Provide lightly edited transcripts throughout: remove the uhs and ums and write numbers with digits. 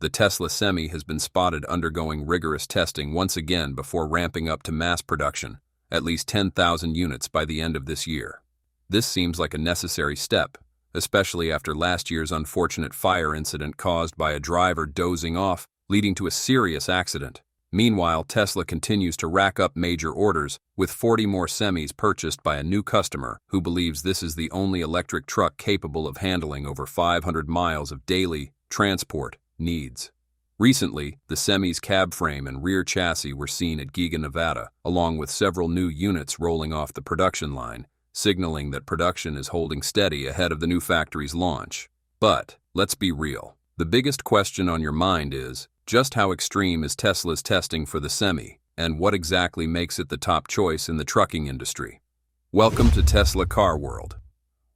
the Tesla Semi has been spotted undergoing rigorous testing once again before ramping up to mass production, at least 10,000 units by the end of this year. This seems like a necessary step, especially after last year's unfortunate fire incident caused by a driver dozing off, leading to a serious accident. Meanwhile, Tesla continues to rack up major orders, with 40 more semis purchased by a new customer who believes this is the only electric truck capable of handling over 500 miles of daily transport needs. Recently, the Semi's cab frame and rear chassis were seen at Giga Nevada, along with several new units rolling off the production line, signaling that production is holding steady ahead of the new factory's launch. But, let's be real. The biggest question on your mind is, just how extreme is Tesla's testing for the Semi, and what exactly makes it the top choice in the trucking industry? Welcome to Tesla Car World.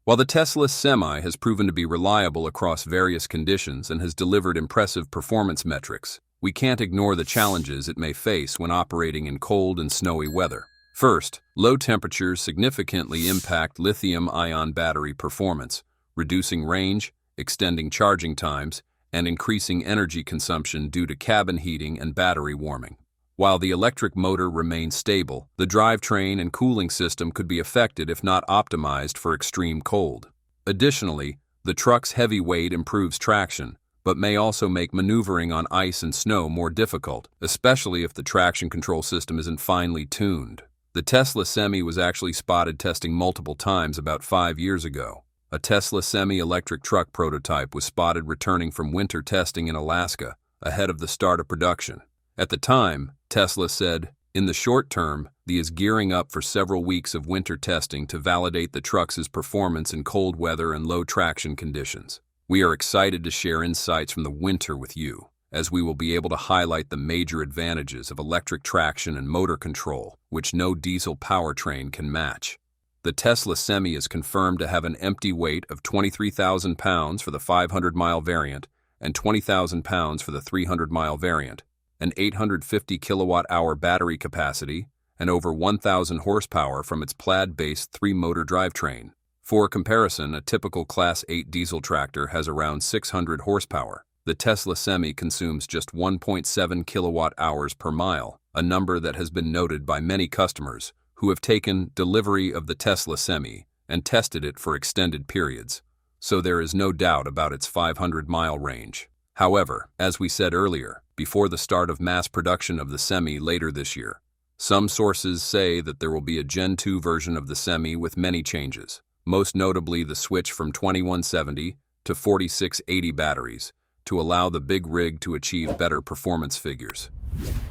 While the Tesla Semi has proven to be reliable across various conditions and has delivered impressive performance metrics, we can't ignore the challenges it may face when operating in cold and snowy weather. First, low temperatures significantly impact lithium-ion battery performance, reducing range, extending charging times, and increasing energy consumption due to cabin heating and battery warming. While the electric motor remains stable, the drivetrain and cooling system could be affected if not optimized for extreme cold. Additionally, the truck's heavy weight improves traction, but may also make maneuvering on ice and snow more difficult, especially if the traction control system isn't finely tuned. The Tesla Semi was actually spotted testing multiple times about 5 years ago. A Tesla semi-electric truck prototype was spotted returning from winter testing in Alaska, ahead of the start of production. At the time, Tesla said, "In the short term, the is gearing up for several weeks of winter testing to validate the truck's performance in cold weather and low traction conditions. We are excited to share insights from the winter with you, as we will be able to highlight the major advantages of electric traction and motor control, which no diesel powertrain can match." The Tesla Semi is confirmed to have an empty weight of 23,000 pounds for the 500-mile variant and 20,000 pounds for the 300-mile variant, an 850 kilowatt-hour battery capacity, and over 1,000 horsepower from its Plaid-based 3-motor drivetrain. For comparison, a typical Class 8 diesel tractor has around 600 horsepower. The Tesla Semi consumes just 1.7 kilowatt-hours per mile, a number that has been noted by many customers who have taken delivery of the Tesla Semi and tested it for extended periods, so there is no doubt about its 500-mile range. However, as we said earlier, before the start of mass production of the Semi later this year, some sources say that there will be a Gen 2 version of the Semi with many changes, most notably the switch from 2170 to 4680 batteries to allow the big rig to achieve better performance figures.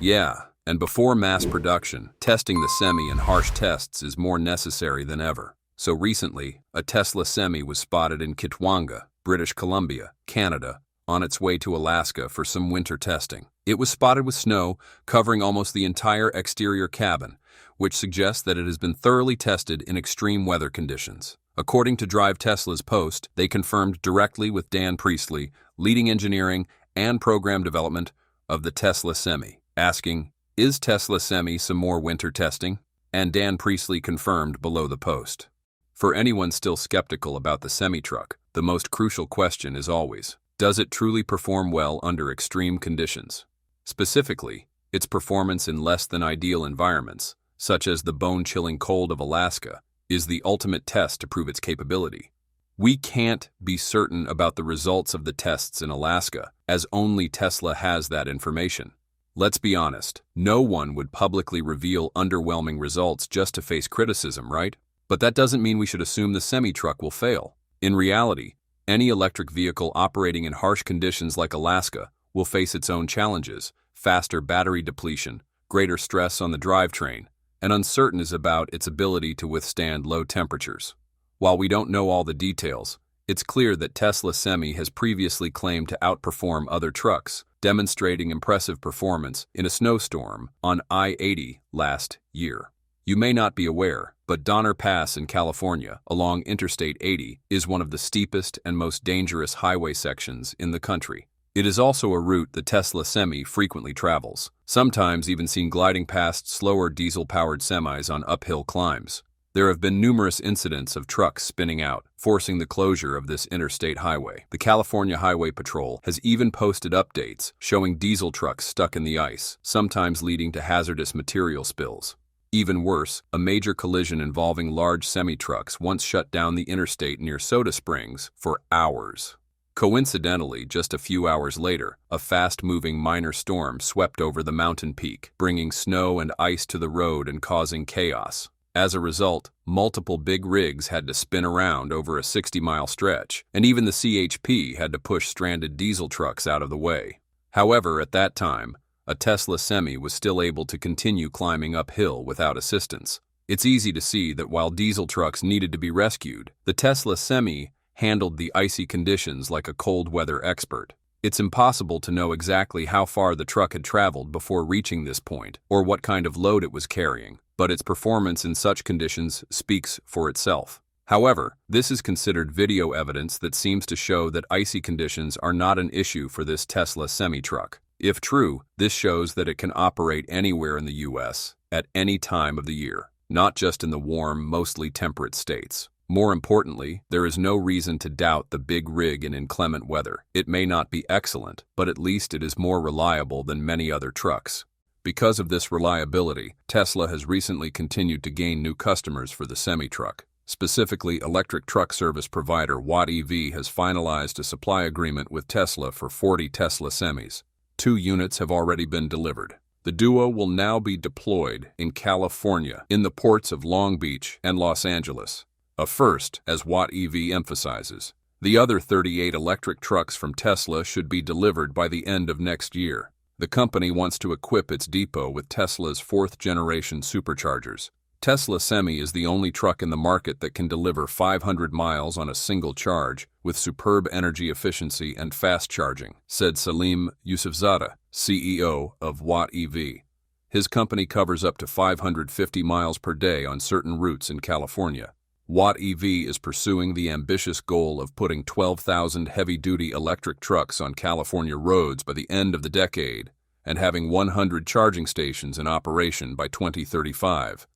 Yeah, and before mass production, testing the Semi in harsh tests is more necessary than ever. So recently, a Tesla Semi was spotted in Kitwanga, British Columbia, Canada, on its way to Alaska for some winter testing. It was spotted with snow covering almost the entire exterior cabin, which suggests that it has been thoroughly tested in extreme weather conditions. According to Drive Tesla's post, they confirmed directly with Dan Priestley, leading engineering and program development of the Tesla Semi, asking, "Is Tesla Semi some more winter testing?" And Dan Priestley confirmed below the post. For anyone still skeptical about the semi-truck, the most crucial question is always, does it truly perform well under extreme conditions? Specifically, its performance in less than ideal environments, such as the bone-chilling cold of Alaska, is the ultimate test to prove its capability. We can't be certain about the results of the tests in Alaska, as only Tesla has that information. Let's be honest, no one would publicly reveal underwhelming results just to face criticism, right? But that doesn't mean we should assume the semi-truck will fail. In reality, any electric vehicle operating in harsh conditions like Alaska will face its own challenges: faster battery depletion, greater stress on the drivetrain, and uncertainty about its ability to withstand low temperatures. While we don't know all the details, it's clear that Tesla Semi has previously claimed to outperform other trucks, demonstrating impressive performance in a snowstorm on I-80 last year. You may not be aware, but Donner Pass in California, along Interstate 80, is one of the steepest and most dangerous highway sections in the country. It is also a route the Tesla Semi frequently travels, sometimes even seen gliding past slower diesel-powered semis on uphill climbs. There have been numerous incidents of trucks spinning out, forcing the closure of this interstate highway. The California Highway Patrol has even posted updates showing diesel trucks stuck in the ice, sometimes leading to hazardous material spills. Even worse, a major collision involving large semi-trucks once shut down the interstate near Soda Springs for hours. Coincidentally, just a few hours later, a fast-moving minor storm swept over the mountain peak, bringing snow and ice to the road and causing chaos. As a result, multiple big rigs had to spin around over a 60-mile stretch, and even the CHP had to push stranded diesel trucks out of the way. However, at that time, a Tesla Semi was still able to continue climbing uphill without assistance. It's easy to see that while diesel trucks needed to be rescued, the Tesla Semi handled the icy conditions like a cold-weather expert. It's impossible to know exactly how far the truck had traveled before reaching this point, or what kind of load it was carrying, but its performance in such conditions speaks for itself. However, this is considered video evidence that seems to show that icy conditions are not an issue for this Tesla semi-truck. If true, this shows that it can operate anywhere in the U.S., at any time of the year, not just in the warm, mostly temperate states. More importantly, there is no reason to doubt the big rig in inclement weather. It may not be excellent, but at least it is more reliable than many other trucks. Because of this reliability, Tesla has recently continued to gain new customers for the semi-truck. Specifically, electric truck service provider Watt EV has finalized a supply agreement with Tesla for 40 Tesla semis. 2 units have already been delivered. The Duo will now be deployed in California, in the ports of Long Beach and Los Angeles. A first, as Watt EV emphasizes. The other 38 electric trucks from Tesla should be delivered by the end of next year. The company wants to equip its depot with Tesla's 4th-generation superchargers. Tesla Semi is the only truck in the market that can deliver 500 miles on a single charge with superb energy efficiency and fast charging, said Salim Yousafzadeh, CEO of Watt EV. His company covers up to 550 miles per day on certain routes in California. Watt EV is pursuing the ambitious goal of putting 12,000 heavy-duty electric trucks on California roads by the end of the decade and having 100 charging stations in operation by 2035.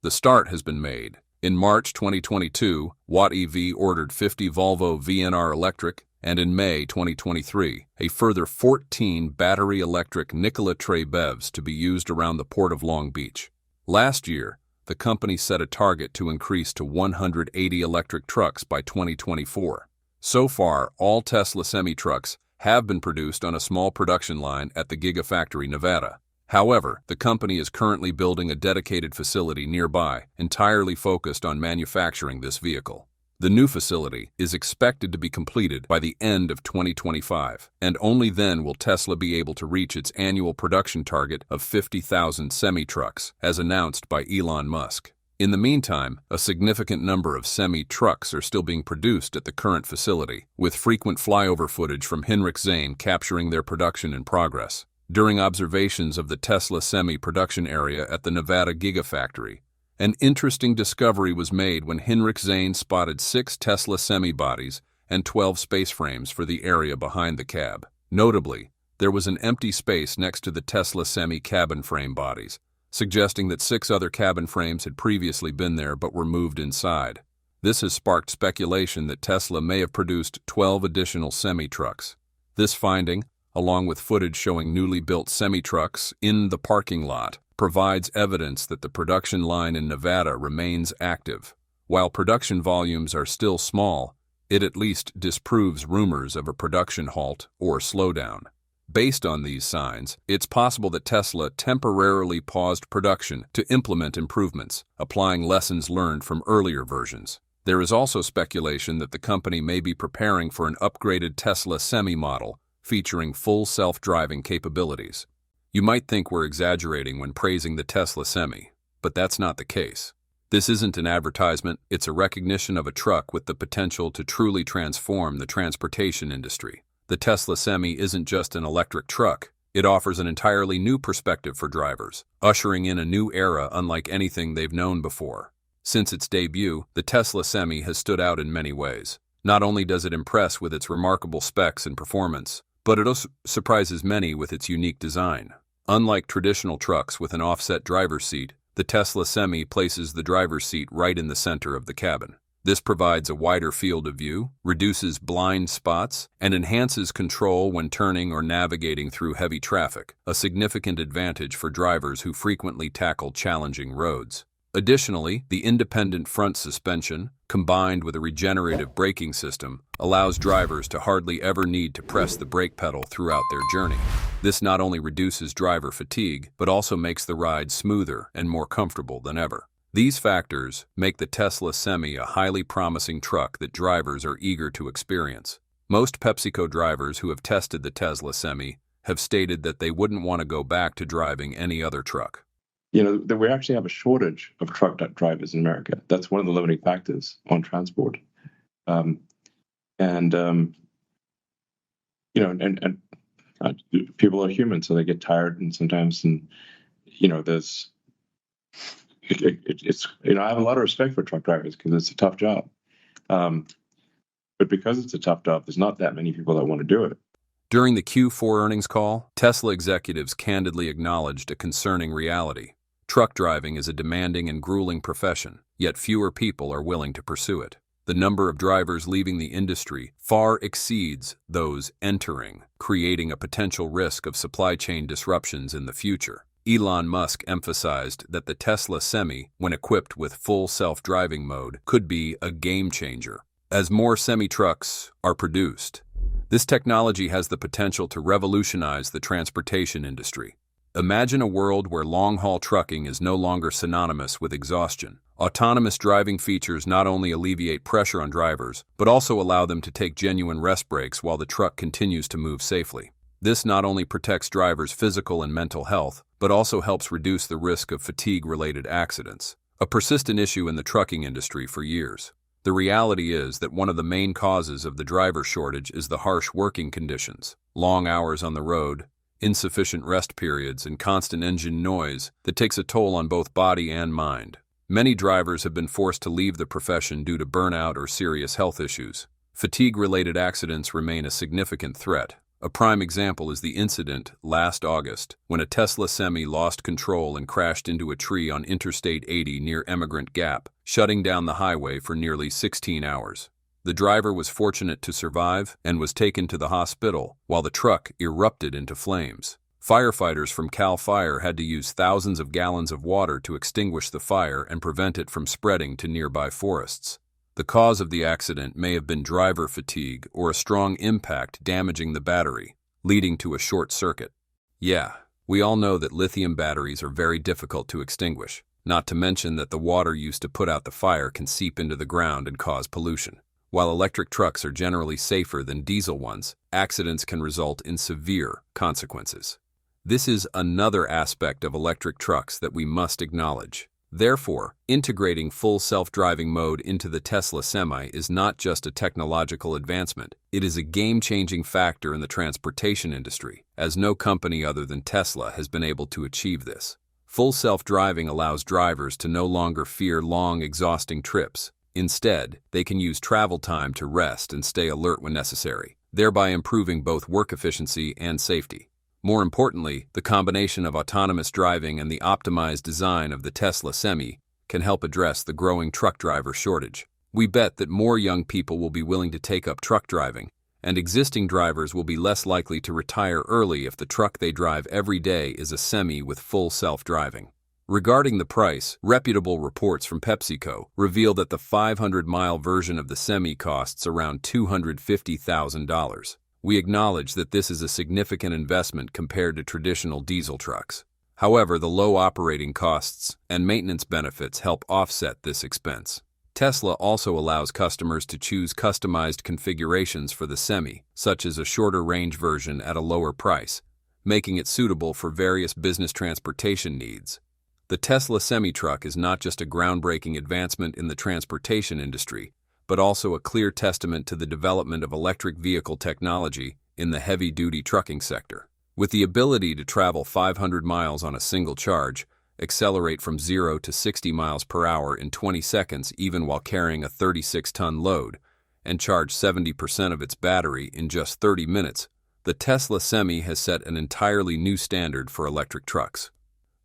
The start has been made. In March 2022, Watt EV ordered 50 Volvo VNR electric, and in May 2023, a further 14 battery electric Nikola Tre BEVs to be used around the port of Long Beach. Last year, the company set a target to increase to 180 electric trucks by 2024. So far, all Tesla semi-trucks have been produced on a small production line at the Giga Nevada. However, the company is currently building a dedicated facility nearby, entirely focused on manufacturing this vehicle. The new facility is expected to be completed by the end of 2025, and only then will Tesla be able to reach its annual production target of 50,000 semi-trucks, as announced by Elon Musk. In the meantime, a significant number of semi-trucks are still being produced at the current facility, with frequent flyover footage from Hinrich Zane capturing their production in progress. During observations of the Tesla semi-production area at the Nevada Gigafactory, an interesting discovery was made when Hinrich Zane spotted 6 Tesla semi-bodies and 12 space frames for the area behind the cab. Notably, there was an empty space next to the Tesla semi-cabin frame bodies, suggesting that 6 other cabin frames had previously been there but were moved inside. This has sparked speculation that Tesla may have produced 12 additional semi-trucks. This finding, along with footage showing newly built semi-trucks in the parking lot, provides evidence that the production line in Nevada remains active. While production volumes are still small, it at least disproves rumors of a production halt or slowdown. Based on these signs, it's possible that Tesla temporarily paused production to implement improvements, applying lessons learned from earlier versions. There is also speculation that the company may be preparing for an upgraded Tesla Semi model featuring full self-driving capabilities. You might think we're exaggerating when praising the Tesla Semi, but that's not the case. This isn't an advertisement, it's a recognition of a truck with the potential to truly transform the transportation industry. The Tesla Semi isn't just an electric truck, it offers an entirely new perspective for drivers, ushering in a new era unlike anything they've known before. Since its debut, the Tesla Semi has stood out in many ways. Not only does it impress with its remarkable specs and performance, but it also surprises many with its unique design. Unlike traditional trucks with an offset driver's seat, The Tesla Semi places the driver's seat right in the center of the cabin. This provides a wider field of view, reduces blind spots, and enhances control when turning or navigating through heavy traffic, a significant advantage for drivers who frequently tackle challenging roads. Additionally, the independent front suspension, combined with a regenerative braking system, allows drivers to hardly ever need to press the brake pedal throughout their journey. This not only reduces driver fatigue, but also makes the ride smoother and more comfortable than ever. These factors make the Tesla Semi a highly promising truck that drivers are eager to experience. Most PepsiCo drivers who have tested the Tesla Semi have stated that they wouldn't want to go back to driving any other truck. We actually have a shortage of truck drivers in America. That's one of the limiting factors on transport. People are human, so they get tired, and sometimes, there's, I have a lot of respect for truck drivers because it's a tough job. But because it's a tough job, there's not that many people that want to do it. During the Q4 earnings call, Tesla executives candidly acknowledged a concerning reality. Truck driving is a demanding and grueling profession, yet fewer people are willing to pursue it. The number of drivers leaving the industry far exceeds those entering, creating a potential risk of supply chain disruptions in the future. Elon Musk emphasized that the Tesla Semi, when equipped with full self-driving mode, could be a game changer. As more semi-trucks are produced, this technology has the potential to revolutionize the transportation industry. Imagine a world where long-haul trucking is no longer synonymous with exhaustion. Autonomous driving features not only alleviate pressure on drivers, but also allow them to take genuine rest breaks while the truck continues to move safely. This not only protects drivers' physical and mental health, but also helps reduce the risk of fatigue-related accidents, a persistent issue in the trucking industry for years. The reality is that one of the main causes of the driver shortage is the harsh working conditions, long hours on the road, insufficient rest periods, and constant engine noise that takes a toll on both body and mind. Many drivers have been forced to leave the profession due to burnout or serious health issues. Fatigue-related accidents remain a significant threat. A prime example is the incident last August when a Tesla Semi lost control and crashed into a tree on Interstate 80 near Emigrant Gap, shutting down the highway for nearly 16 hours. The driver was fortunate to survive and was taken to the hospital while the truck erupted into flames. Firefighters from CAL FIRE had to use thousands of gallons of water to extinguish the fire and prevent it from spreading to nearby forests. The cause of the accident may have been driver fatigue or a strong impact damaging the battery, leading to a short circuit. Yeah, we all know that lithium batteries are very difficult to extinguish, not to mention that the water used to put out the fire can seep into the ground and cause pollution. While electric trucks are generally safer than diesel ones, accidents can result in severe consequences. This is another aspect of electric trucks that we must acknowledge. Therefore, integrating full self-driving mode into the Tesla Semi is not just a technological advancement, it is a game-changing factor in the transportation industry, as no company other than Tesla has been able to achieve this. Full self-driving allows drivers to no longer fear long, exhausting trips. Instead, they can use travel time to rest and stay alert when necessary, thereby improving both work efficiency and safety. More importantly, the combination of autonomous driving and the optimized design of the Tesla Semi can help address the growing truck driver shortage. We bet that more young people will be willing to take up truck driving, and existing drivers will be less likely to retire early if the truck they drive every day is a Semi with full self-driving. Regarding the price, reputable reports from PepsiCo reveal that the 500-mile version of the Semi costs around $250,000. We acknowledge that this is a significant investment compared to traditional diesel trucks. However, the low operating costs and maintenance benefits help offset this expense. Tesla also allows customers to choose customized configurations for the Semi, such as a shorter range version at a lower price, making it suitable for various business transportation needs. The Tesla Semi-truck is not just a groundbreaking advancement in the transportation industry, but also a clear testament to the development of electric vehicle technology in the heavy-duty trucking sector. With the ability to travel 500 miles on a single charge, accelerate from 0 to 60 miles per hour in 20 seconds even while carrying a 36-ton load, and charge 70% of its battery in just 30 minutes, the Tesla Semi has set an entirely new standard for electric trucks.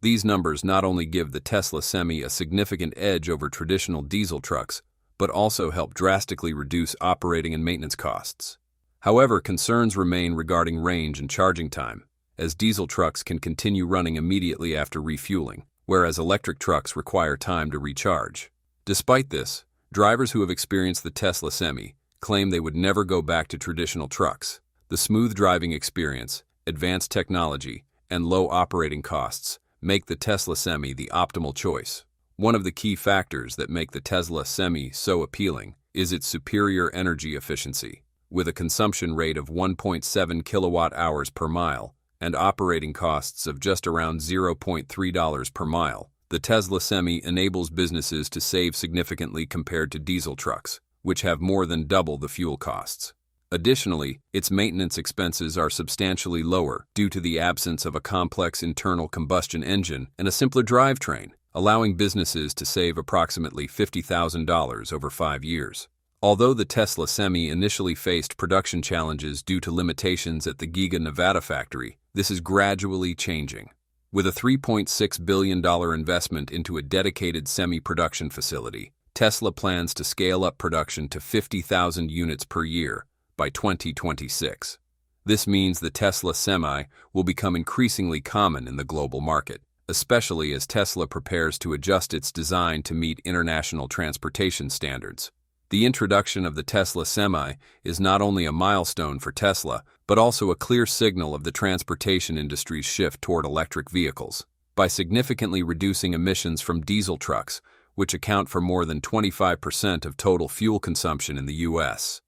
These numbers not only give the Tesla Semi a significant edge over traditional diesel trucks, but also help drastically reduce operating and maintenance costs. However, concerns remain regarding range and charging time, as diesel trucks can continue running immediately after refueling, whereas electric trucks require time to recharge. Despite this, drivers who have experienced the Tesla Semi claim they would never go back to traditional trucks. The smooth driving experience, advanced technology, and low operating costs make the Tesla Semi the optimal choice. One of the key factors that make the Tesla Semi so appealing is its superior energy efficiency. With a consumption rate of 1.7 kilowatt-hours per mile and operating costs of just around $0.3 per mile, the Tesla Semi enables businesses to save significantly compared to diesel trucks, which have more than double the fuel costs. Additionally, its maintenance expenses are substantially lower due to the absence of a complex internal combustion engine and a simpler drivetrain, allowing businesses to save approximately $50,000 over 5 years. Although the Tesla Semi initially faced production challenges due to limitations at the Giga Nevada factory, this is gradually changing. With a $3.6 billion investment into a dedicated semi-production facility, Tesla plans to scale up production to 50,000 units per year by 2026. This means the Tesla Semi will become increasingly common in the global market, especially as Tesla prepares to adjust its design to meet international transportation standards. The introduction of the Tesla Semi is not only a milestone for Tesla, but also a clear signal of the transportation industry's shift toward electric vehicles. By significantly reducing emissions from diesel trucks, which account for more than 25% of total fuel consumption in the U.S.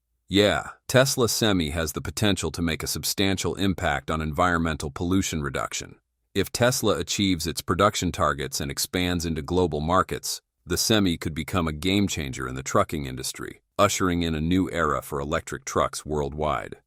Tesla Semi has the potential to make a substantial impact on environmental pollution reduction. If Tesla achieves its production targets and expands into global markets, the Semi could become a game changer in the trucking industry, ushering in a new era for electric trucks worldwide.